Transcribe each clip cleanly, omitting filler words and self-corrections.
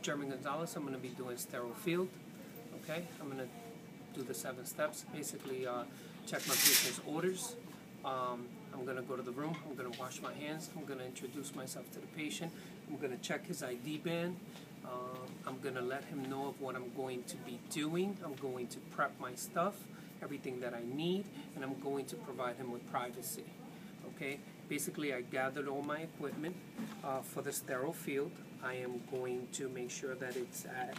Jeremy Gonzalez. I'm going to be doing sterile field. Okay, I'm going to do the 7 steps. Basically, check my patient's orders. I'm going to go to the room. I'm going to wash my hands. I'm going to introduce myself to the patient. I'm going to check his ID band. I'm going to let him know of what I'm going to be doing. I'm going to prep my stuff, everything that I need, and I'm going to provide him with privacy. Okay, basically I gathered all my equipment for the sterile field. I am going to make sure that it's at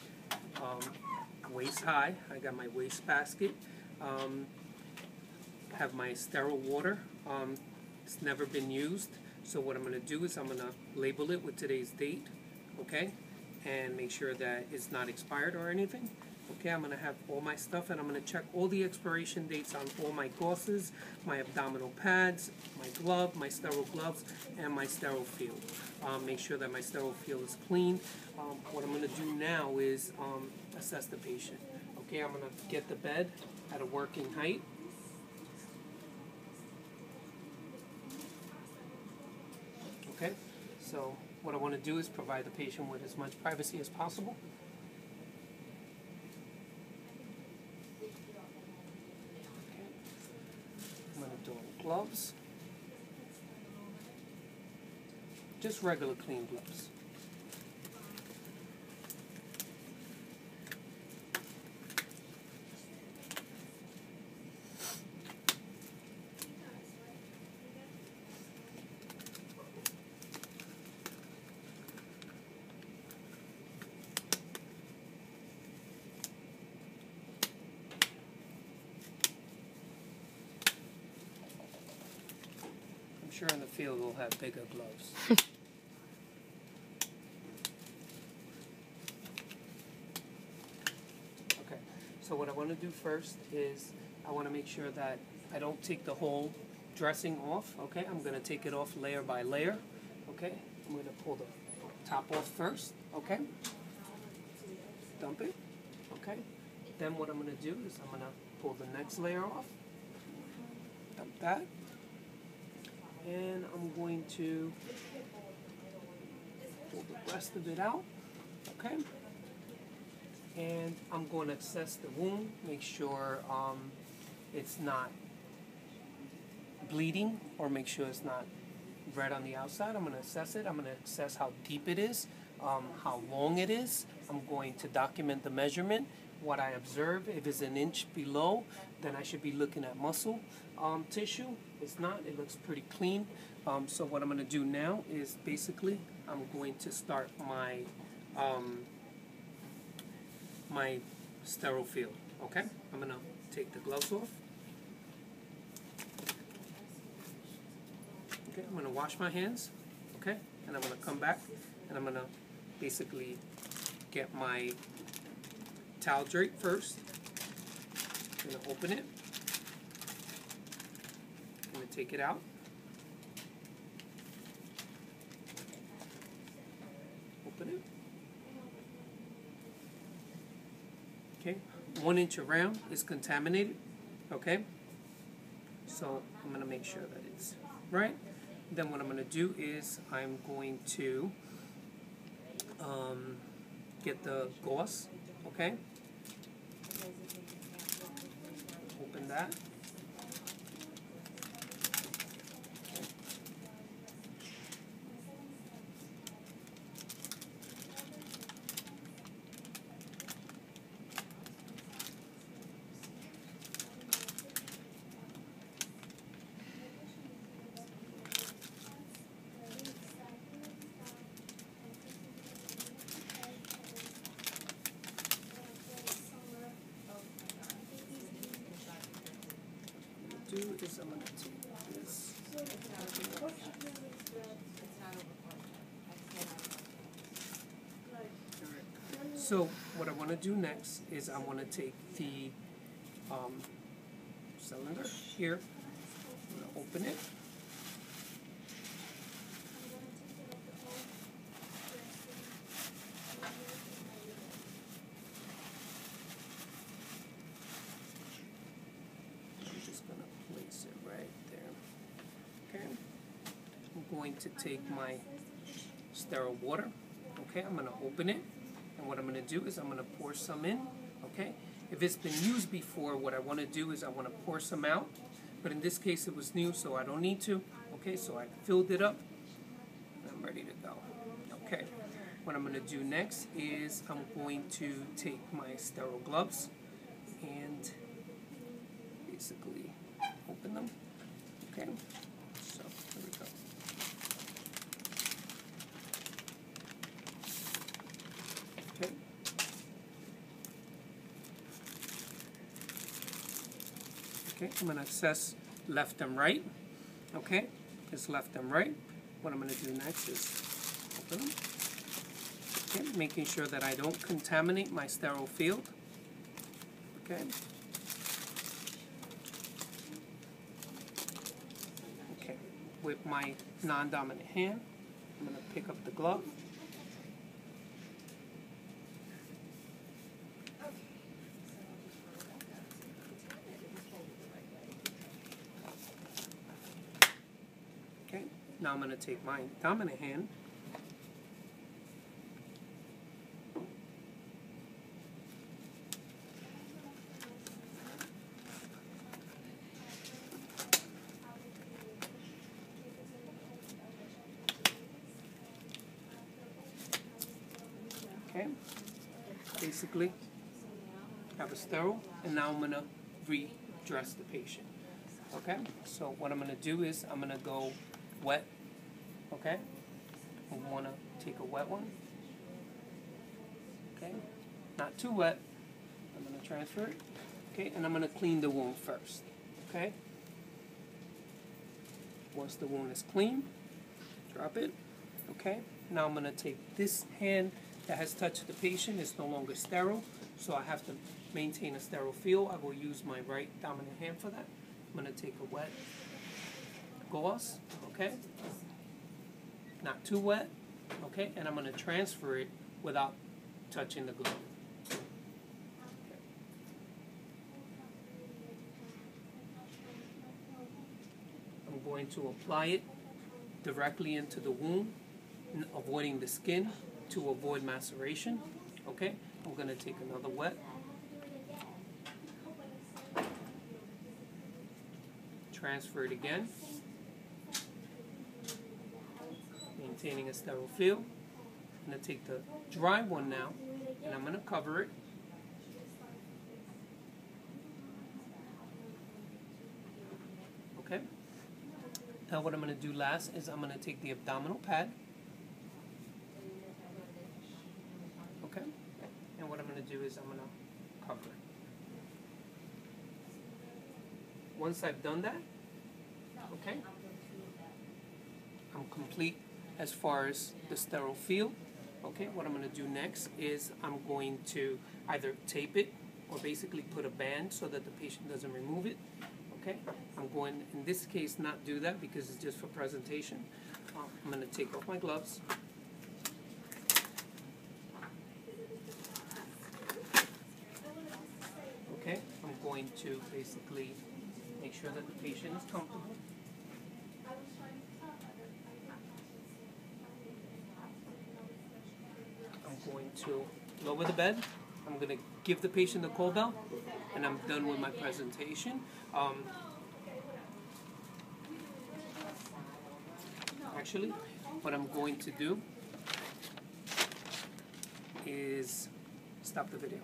waist high. I got my waste basket. Have my sterile water. It's never been used, so what I'm going to do is I'm going to label it with today's date, okay, and make sure that it's not expired or anything. Okay, I'm going to have all my stuff, and I'm going to check all the expiration dates on all my gauzes, my abdominal pads, my glove, my sterile gloves, and my sterile field. Make sure that my sterile field is clean. What I'm going to do now is assess the patient. Okay, I'm going to get the bed at a working height. Okay, so what I want to do is provide the patient with as much privacy as possible. Okay. I'm going to do gloves. Just regular clean gloves. I'm sure in the field we'll have bigger gloves. Okay, so what I want to do first is I want to make sure that I don't take the whole dressing off. Okay, I'm going to take it off layer by layer. Okay, I'm going to pull the top off first. Okay, dump it. Okay, then what I'm going to do is I'm going to pull the next layer off. Dump that. And I'm going to pull the rest of it out, okay? And I'm going to assess the wound, make sure it's not bleeding, or make sure it's not red on the outside. I'm going to assess it. I'm going to assess how deep it is, how long it is. I'm going to document the measurement, what I observe. If it's an inch below, then I should be looking at muscle tissue. It's not. It looks pretty clean. So what I'm going to do now is basically I'm going to start my my sterile field. Okay, I'm going to take the gloves off. Okay, I'm going to wash my hands. Okay, and I'm going to come back and I'm going to basically get my towel drape first. I'm going to open it. I'm going to take it out. Open it. Okay, 1 inch around is contaminated. Okay, so I'm going to make sure that it's right. Then what I'm going to do is I'm going to get the gauze. Okay, open that. Is I'm going to take this. So what I want to do next is I want to take the cylinder here. I'm going to open it. Going to take my sterile water. Okay, I'm going to open it. And what I'm going to do is I'm going to pour some in, okay? If it's been used before, what I want to do is I want to pour some out. But in this case, it was new, so I don't need to. Okay, so I filled it up. And I'm ready to go. Okay, what I'm going to do next is I'm going to take my sterile gloves and basically open them. Okay, so here we go. Okay. Okay, I'm going to assess left and right. Okay, it's left and right. What I'm going to do next is open them. Okay, making sure that I don't contaminate my sterile field. Okay. Okay, with my non-dominant hand, I'm going to pick up the glove. Okay, now I'm going to take my dominant hand. Okay, basically have a sterile, and now I'm going to redress the patient. Okay, so what I'm going to do is I'm going to go wet. Okay, I want to take a wet one. Okay, not too wet. I'm going to transfer it. Okay, and I'm going to clean the wound first. Okay, once the wound is clean, drop it. Okay, now I'm going to take this hand that has touched the patient. It's no longer sterile, so I have to maintain a sterile feel. I will use my right dominant hand for that. I'm going to take a wet gauze, okay, not too wet, okay, and I'm going to transfer it without touching the glove. Okay. I'm going to apply it directly into the wound, avoiding the skin to avoid maceration. Okay, I'm going to take another wet. Transfer it again. Maintaining a sterile feel. I'm going to take the dry one now, and I'm going to cover it. Okay. Now what I'm going to do last is I'm going to take the abdominal pad. Okay. And what I'm going to do is I'm going to cover it. Once I've done that, okay, I'm complete as far as the sterile field. Okay, what I'm going to do next is I'm going to either tape it or basically put a band so that the patient doesn't remove it. Okay, I'm going, in this case, not do that because it's just for presentation. I'm going to take off my gloves. Okay, I'm going to basically make sure that the patient is comfortable. I'm going to lower the bed. I'm going to give the patient the call bell, and I'm done with my presentation. Actually, what I'm going to do is stop the video.